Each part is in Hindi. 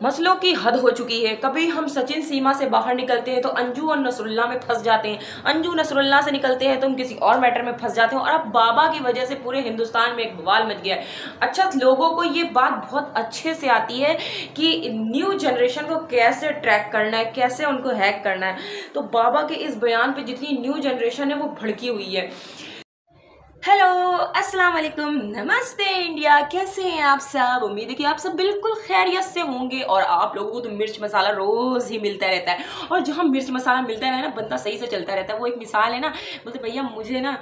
मसलों की हद हो चुकी है। कभी हम सचिन सीमा से बाहर निकलते हैं तो अंजू और नसरुल्ला में फंस जाते हैं, अंजू नसरुल्ला से निकलते हैं तो हम किसी और मैटर में फंस जाते हैं, और अब बाबा की वजह से पूरे हिंदुस्तान में एक बवाल मच गया है। अच्छा, लोगों को ये बात बहुत अच्छे से आती है कि न्यू जनरेशन को कैसे ट्रैक करना है, कैसे उनको हैक करना है। तो बाबा के इस बयान पे जितनी न्यू जनरेशन है वो भड़की हुई है। हेलो, अस्सलाम वालेकुम, नमस्ते इंडिया, कैसे हैं आप सब। उम्मीद है कि आप सब बिल्कुल खैरियत से होंगे। और आप लोगों को तो मिर्च मसाला रोज ही मिलता रहता है, और जहाँ मिर्च मसाला मिलता है ना, बंदा सही से चलता रहता है। वो एक मिसाल है ना, बोलते भैया मुझे ना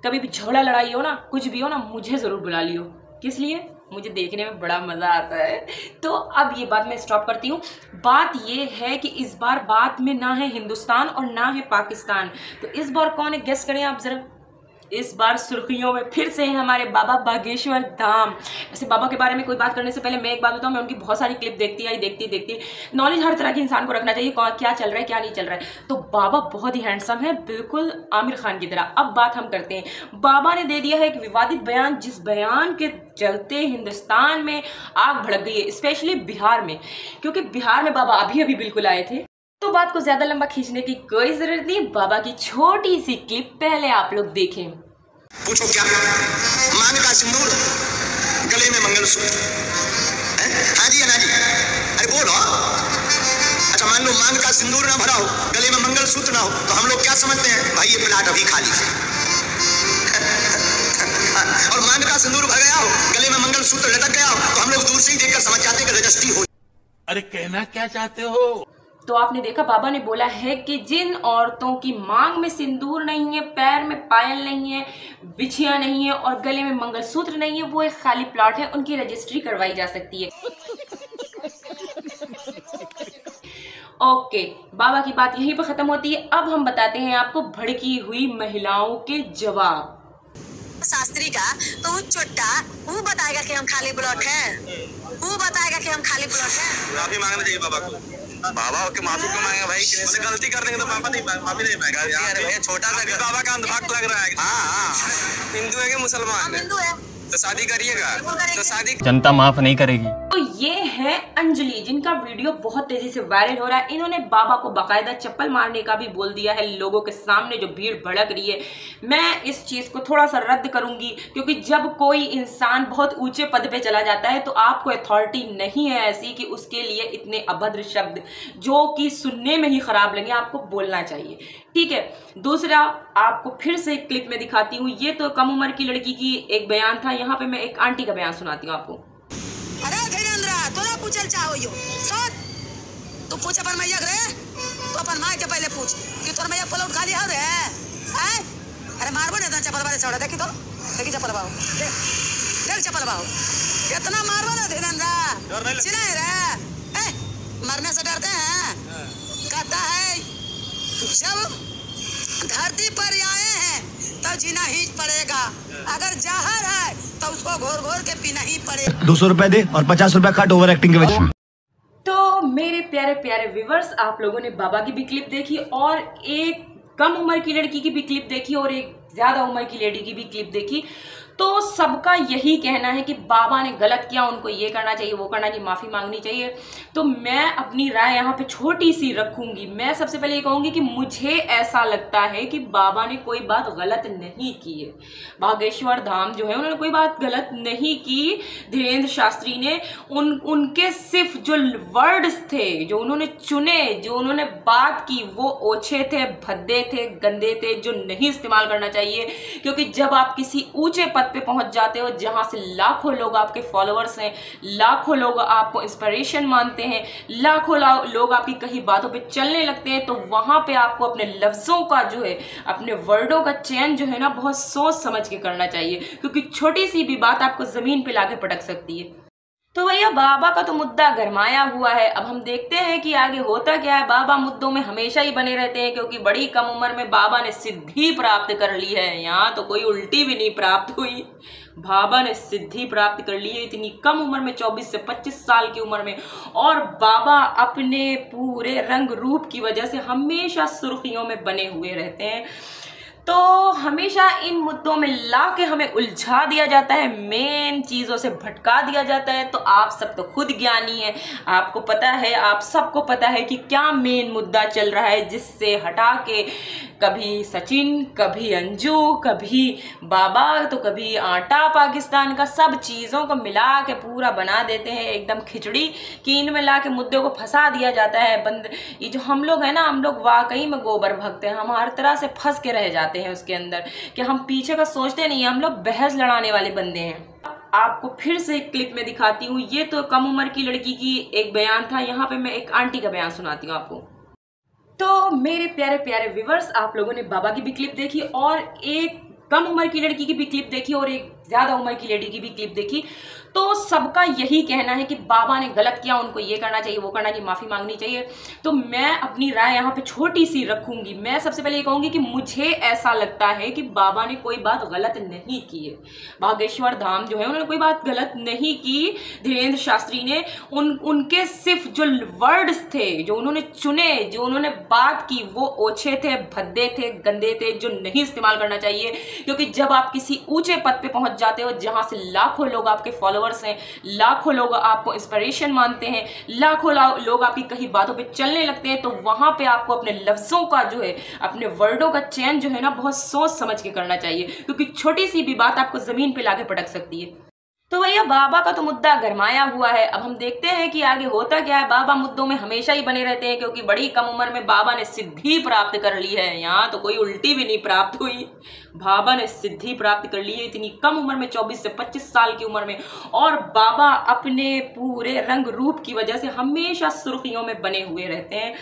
कभी भी झगड़ा लड़ाई हो ना, कुछ भी हो ना, मुझे ज़रूर बुला लियो। किस लिए? मुझे देखने में बड़ा मज़ा आता है। तो अब ये बात मैं स्टॉप करती हूँ। बात ये है कि इस बार बात में ना है हिंदुस्तान और ना है पाकिस्तान। तो इस बार कौन है, गेस करें आप ज़रा। इस बार सुर्खियों में फिर से है हमारे बाबा बागेश्वर धाम। वैसे बाबा के बारे में कोई बात करने से पहले मैं एक बात बताऊं, मैं उनकी बहुत सारी क्लिप देखती नॉलेज हर तरह के इंसान को रखना चाहिए, क्या चल रहा है क्या नहीं चल रहा है। तो बाबा बहुत ही हैंडसम है, बिल्कुल आमिर खान की तरह। अब बात हम करते हैं। बाबा ने दे दिया है एक विवादित बयान, जिस बयान के चलते हिंदुस्तान में आग भड़क गई है, स्पेशली बिहार में, क्योंकि बिहार में बाबा अभी अभी बिल्कुल आए थे। तो बात को ज्यादा लंबा खींचने की कोई जरूरत नहीं। बाबा की छोटी सी क्लिप पहले आप लोग देखें। पूछो क्या? मांग का सिंदूर, गले में मंगलसूत्र। हाँ जी, ना जी, अरे बोलो। अच्छा, मान लो मांग का सिंदूर ना भरा हो, गले में मंगलसूत्र ना हो, तो हम लोग क्या समझते हैं? भाई ये प्लाट अभी खाली है। और मांग का सिंदूर भर गया हो, गले में मंगलसूत्र लटक गया हो, तो हम लोग दूर से ही देखकर समझ जाते हैं कि रजिस्ट्री हो। अरे कहना क्या चाहते हो? तो आपने देखा, बाबा ने बोला है कि जिन औरतों की मांग में सिंदूर नहीं है, पैर में पायल नहीं है, बिछिया नहीं है और गले में मंगलसूत्र नहीं है, वो एक खाली प्लॉट है, उनकी रजिस्ट्री करवाई जा सकती है। ओके, बाबा की बात यहीं पर खत्म होती है। अब हम बताते हैं आपको भड़की हुई महिलाओं के जवाब। शास्त्री का तो वो चोट्टा वो बताएगा कि हम खाली प्लॉट है, वो बताएगा कि हम खाली प्लॉट है। माफी मांगना चाहिए बाबा को। बाबा के माफी क्यों मांगेगा भाई? किसी गलती करने के तो माफी नहीं मांगेगा। अरे भैया छोटा सा बाबा का अंधभक्त लग रहा है। हाँ, हिंदू है कि मुसलमान है? हिंदू है तो शादी करिएगा, तो शादी जनता माफ नहीं करेगी। तो ये है अंजलि, जिनका वीडियो बहुत तेजी से वायरल हो रहा है। इन्होंने बाबा को बाकायदा चप्पल मारने का भी बोल दिया है लोगों के सामने, जो भीड़ भड़क रही है। मैं इस चीज को थोड़ा सा रद्द करूंगी, क्योंकि जब कोई इंसान बहुत ऊंचे पद पे चला जाता है तो आपको अथॉरिटी नहीं है ऐसी कि उसके लिए इतने अभद्र शब्द जो कि सुनने में ही खराब लगे आपको बोलना चाहिए। ठीक है, दूसरा आपको फिर से एक क्लिप में दिखाती हूँ। ये तो कम उम्र की लड़की की एक बयान था, यहाँ पे मैं एक आंटी का बयान सुनाती हूँ आपको। अरे धीरेन्द्र, तोरा पूछल चाहो यो सुन, तू पूछ अपन मैया रे, तो अपन माँ के पहले पूछ कि तोर मैया प्लॉट खाली हो रे हैं? अरे मारबो ने चप्पल वाले छोड़ा, देखी तो देखी चप्पल बाबू, देख चप्पल बाबू कितना मारबो ना धीरेन्द्र, चिल्लाए रे, मरने से डरते हैं? कहता है जब धरती पर आए हैं तो जीना ही पड़ेगा, अगर जहर है तो उसको घोर घोर के पीना ही पड़ेगा। 200 रुपए दे और 50 रुपए काट ओवर एक्टिंग के वजह से। तो मेरे प्यारे प्यारे व्यूवर्स, आप लोगों ने बाबा की भी क्लिप देखी और एक कम उम्र की लड़की की भी क्लिप देखी और एक ज्यादा उम्र की लेडी की भी क्लिप देखी। तो सबका यही कहना है कि बाबा ने गलत किया, उनको ये करना चाहिए, वो करना चाहिए, माफी मांगनी चाहिए। तो मैं अपनी राय यहाँ पे छोटी सी रखूंगी। मैं सबसे पहले ये कहूंगी कि मुझे ऐसा लगता है कि बाबा ने कोई बात गलत नहीं की है। बागेश्वर धाम जो है, उन्होंने कोई बात गलत नहीं की। धीरेन्द्र शास्त्री ने उनके सिर्फ जो वर्ड्स थे, जो उन्होंने चुने, जो उन्होंने बात की, वो ओछे थे, भद्दे थे, गंदे थे, जो नहीं इस्तेमाल करना चाहिए। क्योंकि जब आप किसी ऊंचे पद पे पहुंच जाते हो, जहां से लाखों लोग आपके फॉलोअर्स हैं, लाखों लोग आपको इंस्पिरेशन मानते हैं, लाखों लोग आपकी कई बातों पे चलने लगते हैं, तो वहां पे आपको अपने लफ्जों का जो है, अपने वर्डों का चयन जो है ना, बहुत सोच समझ के करना चाहिए, क्योंकि छोटी सी भी बात आपको जमीन पे लाके पटक सकती है। तो भैया बाबा का तो मुद्दा गरमाया हुआ है। अब हम देखते हैं कि आगे होता क्या है। बाबा मुद्दों में हमेशा ही बने रहते हैं, क्योंकि बड़ी कम उम्र में बाबा ने सिद्धि प्राप्त कर ली है। यहाँ तो कोई उल्टी भी नहीं प्राप्त हुई, बाबा ने सिद्धि प्राप्त कर ली है इतनी कम उम्र में, 24 से 25 साल की उम्र में। और बाबा अपने पूरे रंग रूप की वजह से हमेशा सुर्खियों में बने हुए रहते हैं। तो हमेशा इन मुद्दों में ला के हमें उलझा दिया जाता है, मेन चीज़ों से भटका दिया जाता है। तो आप सब तो खुद ज्ञानी हैं, आपको पता है, आप सबको पता है कि क्या मेन मुद्दा चल रहा है, जिससे हटा के कभी सचिन, कभी अंजू, कभी बाबा, तो कभी आटा पाकिस्तान का, सब चीज़ों को मिला के पूरा बना देते हैं एकदम खिचड़ी, कि इनमें ला के मुद्दों को फंसा दिया जाता है। बंद ये जो हम लोग हैं ना, हम लोग वाकई में गोबर भक्त हैं, हम हर तरह से फंस के रह जाते हैं उसके अंदर, कि हम पीछे का सोचते नहीं हैं, हम लोग बहस लड़ाने वाले बंदे हैं। आपको फिर से एक क्लिप में दिखाती हूँ, ये तो कम उम्र की लड़की की एक बयान था, यहाँ पे मैं एक आंटी का बयान सुनाती हूँ आपको। तो मेरे प्यारे प्यारे व्यूवर्स, आप लोगों ने बाबा की भी क्लिप देखी और एक कम उम्र की लड़की की भी क्लिप देखी और एक ज्यादा उम्र की लेडी की भी क्लिप देखी। तो सबका यही कहना है कि बाबा ने गलत किया, उनको ये करना चाहिए, वो करना चाहिए, माफी मांगनी चाहिए। तो मैं अपनी राय यहाँ पे छोटी सी रखूंगी। मैं सबसे पहले ये कहूंगी कि मुझे ऐसा लगता है कि बाबा ने कोई बात गलत नहीं की है। बागेश्वर धाम जो है उन्होंने कोई बात गलत नहीं की। धीरेन्द्र शास्त्री ने उनके सिर्फ जो वर्ड्स थे, जो उन्होंने चुने, जो उन्होंने बात की, वो ओछे थे, भद्दे थे, गंदे थे, जो नहीं इस्तेमाल करना चाहिए। क्योंकि जब आप किसी ऊंचे पद पे पहुंच जाते हो, जहां से लाखों लोग आपके फॉलोअर्स हैं, लाखों लोग आपको इंस्पिरेशन मानते हैं, लाखों लोग आपकी कहीं बातों पे चलने लगते हैं, तो वहां पे आपको अपने लफ्जों का जो है, अपने वर्डों का चयन जो है ना, बहुत सोच समझ के करना चाहिए। क्योंकि छोटी सी भी बात आपको जमीन पे लाके पटक सकती है। तो भैया बाबा का तो मुद्दा गरमाया हुआ है। अब हम देखते हैं कि आगे होता क्या है। बाबा मुद्दों में हमेशा ही बने रहते हैं, क्योंकि बड़ी कम उम्र में बाबा ने सिद्धि प्राप्त कर ली है। यहाँ तो कोई उल्टी भी नहीं प्राप्त हुई, बाबा ने सिद्धि प्राप्त कर ली है इतनी कम उम्र में, 24 से 25 साल की उम्र में। और बाबा अपने पूरे रंग रूप की वजह से हमेशा सुर्खियों में बने हुए रहते हैं।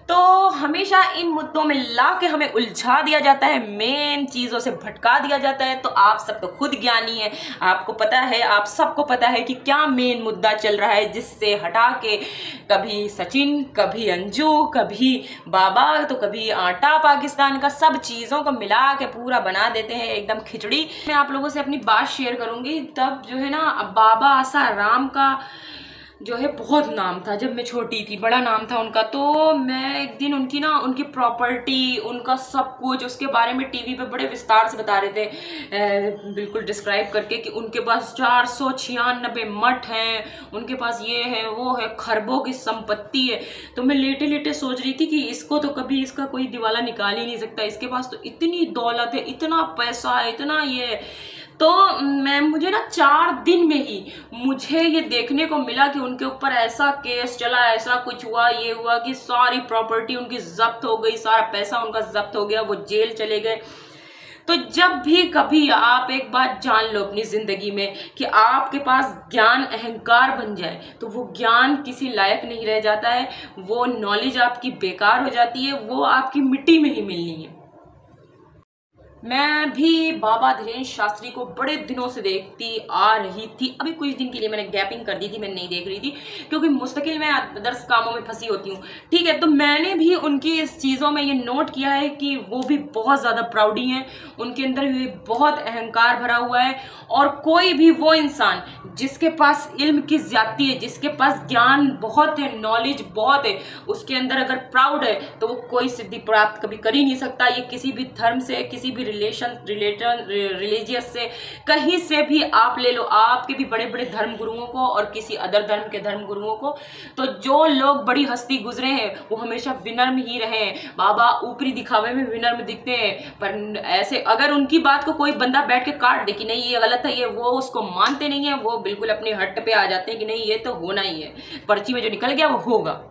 तो हमेशा इन मुद्दों में ला के हमें उलझा दिया जाता है, मेन चीज़ों से भटका दिया जाता है। तो आप सब तो खुद ज्ञानी हैं, आपको पता है, आप सबको पता है कि क्या मेन मुद्दा चल रहा है, जिससे हटा के कभी सचिन, कभी अंजू, कभी बाबा, तो कभी आटा पाकिस्तान का, सब चीज़ों को मिला के पूरा बना देते हैं एकदम खिचड़ी। मैं आप लोगों से अपनी बात शेयर करूँगी। तब जो है ना, बाबा आसाराम का जो है बहुत नाम था जब मैं छोटी थी, बड़ा नाम था उनका। तो मैं एक दिन उनकी प्रॉपर्टी, उनका सब कुछ, उसके बारे में टीवी पे बड़े विस्तार से बता रहे थे, बिल्कुल डिस्क्राइब करके कि उनके पास 496 मठ हैं, उनके पास ये है, वो है, खरबों की संपत्ति है। तो मैं लेटे लेटे सोच रही थी कि इसको तो कभी इसका कोई दिवाला निकाल ही नहीं सकता, इसके पास तो इतनी दौलत है, इतना पैसा है, इतना ये। तो मुझे ना 4 दिन में ही मुझे ये देखने को मिला कि उनके ऊपर ऐसा केस चला, ऐसा कुछ हुआ, ये हुआ कि सारी प्रॉपर्टी उनकी जब्त हो गई, सारा पैसा उनका जब्त हो गया, वो जेल चले गए। तो जब भी कभी आप एक बात जान लो अपनी जिंदगी में कि आपके पास ज्ञान अहंकार बन जाए, तो वो ज्ञान किसी लायक नहीं रह जाता है, वो नॉलेज आपकी बेकार हो जाती है, वो आपकी मिट्टी में ही मिलनी है। मैं भी बाबा धीरेन्द्र शास्त्री को बड़े दिनों से देखती आ रही थी। अभी कुछ दिन के लिए मैंने गैपिंग कर दी थी, मैं नहीं देख रही थी क्योंकि मुस्तकिल मैं अदर्स कामों में फंसी होती हूँ, ठीक है। तो मैंने भी उनकी इस चीज़ों में ये नोट किया है कि वो भी बहुत ज़्यादा प्राउडी हैं, उनके अंदर भी बहुत अहंकार भरा हुआ है। और कोई भी वो इंसान जिसके पास इल्म की ज्यादती है, जिसके पास ज्ञान बहुत है, नॉलेज बहुत है, उसके अंदर अगर प्राउड है तो वो कोई सिद्धि प्राप्त कभी कर ही नहीं सकता। ये किसी भी धर्म से, किसी भी रिलीजियस से, कहीं से भी आप ले लो, आपके भी बड़े बड़े धर्म गुरुओं को और किसी अदर धर्म के धर्म गुरुओं को, तो जो लोग बड़ी हस्ती गुजरे हैं वो हमेशा विनम्र ही रहे हैं। बाबा ऊपरी दिखावे में विनम्र दिखते हैं, पर ऐसे अगर उनकी बात को कोई बंदा बैठ के काट दे कि नहीं ये गलत है, ये वो उसको मानते नहीं है, वो बिल्कुल अपने हट पे आ जाते हैं कि नहीं ये तो होना ही है, पर्ची में जो निकल गया वो होगा।